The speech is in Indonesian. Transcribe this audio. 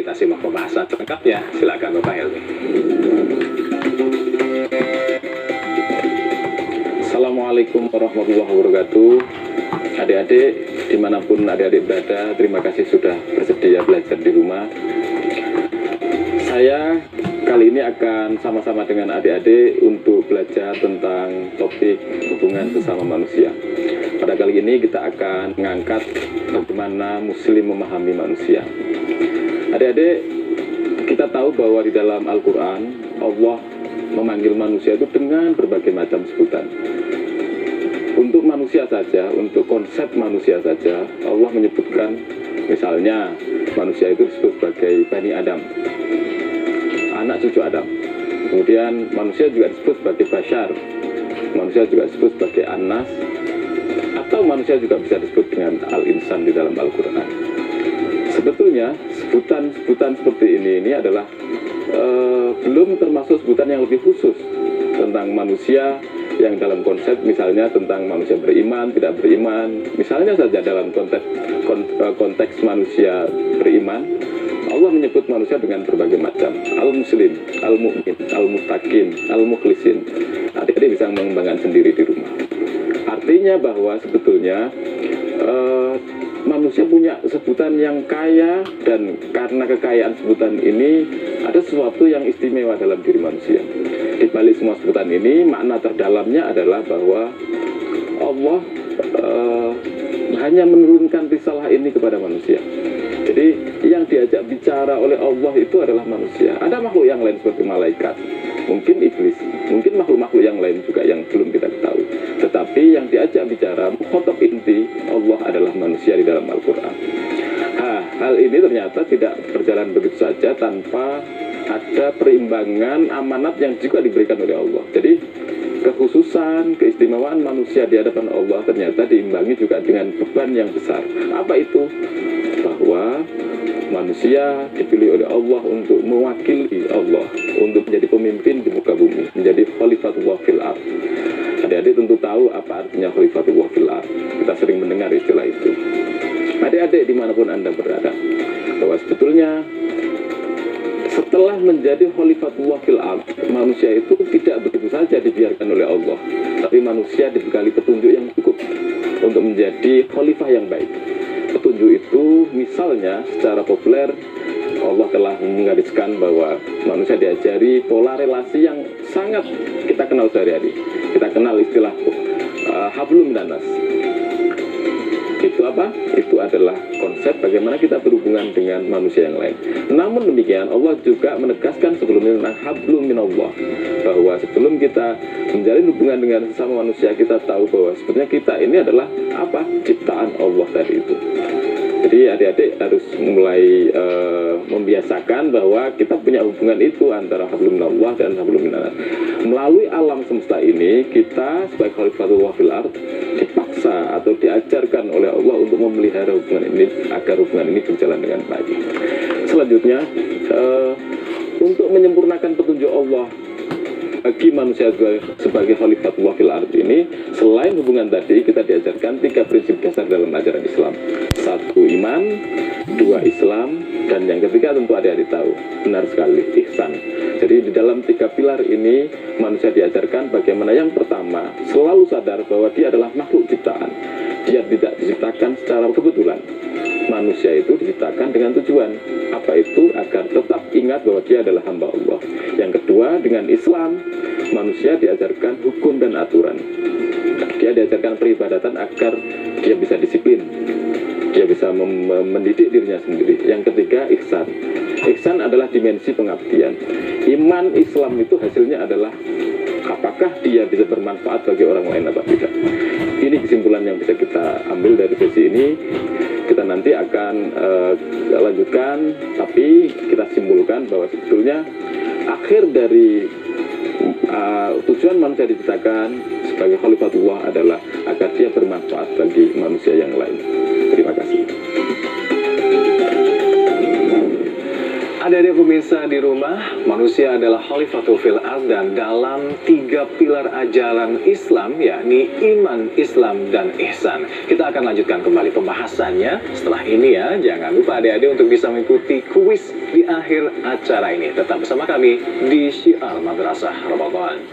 kita simak pembahasan selengkapnya. Silakan Bapak Helmi. Assalamualaikum warahmatullahi wabarakatuh. Adik-adik, dimanapun adik-adik berada, terima kasih sudah bersedia belajar di rumah. Saya kali ini akan sama-sama dengan adik-adik untuk belajar tentang topik hubungan sesama manusia. Pada kali ini kita akan mengangkat bagaimana Muslim memahami manusia. Adik-adik, kita tahu bahwa di dalam Al-Quran, Allah memanggil manusia itu dengan berbagai macam sebutan. Untuk manusia saja, untuk konsep manusia saja, Allah menyebutkan, misalnya, manusia itu disebut sebagai Bani Adam, anak cucu Adam. Kemudian manusia juga disebut sebagai Bashar, manusia juga disebut sebagai Anas, atau manusia juga bisa disebut dengan Al-Insan di dalam Al-Quran. Sebetulnya, sebutan-sebutan seperti ini adalah belum termasuk sebutan yang lebih khusus tentang manusia yang dalam konsep misalnya tentang manusia beriman, tidak beriman. Misalnya saja dalam konteks manusia beriman, Allah menyebut manusia dengan berbagai macam. Al-Muslim, Al-Mu'min, Al-Muttaqin, Al-Mukhlisin. Adik-adik bisa mengembangkan sendiri di rumah. Artinya bahwa sebetulnya manusia punya sebutan yang kaya, dan karena kekayaan sebutan ini ada sesuatu yang istimewa dalam diri manusia. Di balik semua sebutan ini, makna terdalamnya adalah bahwa Allah hanya menurunkan risalah ini kepada manusia. Jadi yang diajak bicara oleh Allah itu adalah manusia. Ada makhluk yang lain seperti malaikat, mungkin iblis, mungkin makhluk-makhluk yang lain juga yang belum kita ketahui. Tetapi yang diajak bicara, mukhatab inti Allah adalah manusia di dalam Al-Quran. Hal ini ternyata tidak berjalan begitu saja tanpa ada perimbangan amanat yang juga diberikan oleh Allah. Jadi kekhususan, keistimewaan manusia di hadapan Allah ternyata diimbangi juga dengan beban yang besar. Apa itu? Bahwa manusia dipilih oleh Allah untuk mewakili Allah, untuk menjadi pemimpin di muka bumi, menjadi khalifatullah fil ard. Adik-adik tentu tahu apa artinya khalifatullah fil ard. Kita sering mendengar istilah itu. Adik-adik dimanapun Anda berada, bahwa sebetulnya setelah menjadi khalifatullah fil ard, manusia itu tidak begitu saja dibiarkan oleh Allah, tapi manusia dibekali petunjuk yang cukup untuk menjadi khalifah yang baik. Petunjuk itu misalnya secara populer Allah telah menggariskan bahwa manusia diajari pola relasi yang sangat kita kenal sehari-hari. Kita kenal istilah hablum minan nas. Itu apa? Itu adalah konsep bagaimana kita berhubungan dengan manusia yang lain. Namun demikian, Allah juga menegaskan sebelumnya tentang hablum minallah, bahwa sebelum kita menjalin hubungan dengan sesama manusia, kita tahu bahwa sebenarnya kita ini adalah apa? Ciptaan Allah tadi itu. Jadi adik-adik harus mulai membiasakan bahwa kita punya hubungan itu antara hablum minallah dan hablum minan nas. Melalui alam semesta ini, kita sebagai khalifatullah fil ard dipaksa atau diajarkan oleh Allah untuk memelihara hubungan ini agar hubungan ini berjalan dengan baik. Selanjutnya, untuk menyempurnakan petunjuk Allah bagi manusia sebagai khalifatullah fil ard ini, selain hubungan tadi, kita diajarkan 3 prinsip dasar dalam ajaran Islam. 1, iman, 2, Islam, dan yang ketiga tentu adik-adik tahu, benar sekali, ihsan. Jadi di dalam 3 pilar ini, manusia diajarkan bagaimana yang pertama, selalu sadar bahwa dia adalah makhluk ciptaan. Dia tidak diciptakan secara kebetulan. Manusia itu diciptakan dengan tujuan. Apa itu? Agar tetap ingat bahwa dia adalah hamba Allah. Yang kedua, dengan Islam, manusia diajarkan hukum dan aturan. Dia diajarkan peribadatan agar dia bisa disiplin, dia bisa mendidik dirinya sendiri. Yang ketiga, ihsan. Ihsan adalah dimensi pengabdian. Iman Islam itu hasilnya adalah apakah dia bisa bermanfaat bagi orang lain atau tidak. Ini kesimpulan yang bisa kita ambil dari sesi ini. Kita nanti akan lanjutkan, tapi kita simpulkan bahwa sebetulnya akhir dari tujuan manusia diciptakan sebagai khalifatullah adalah agar dia bermanfaat bagi manusia yang lain. Terima kasih. Adik-adik pemirsa di rumah, manusia adalah khalifatul fil ard, dan dalam 3 pilar ajaran Islam, yakni iman, Islam, dan ihsan. Kita akan lanjutkan kembali pembahasannya setelah ini ya. Jangan lupa adik-adik untuk bisa mengikuti kuis di akhir acara ini. Tetap bersama kami di Syiar Madrasah Ramadan.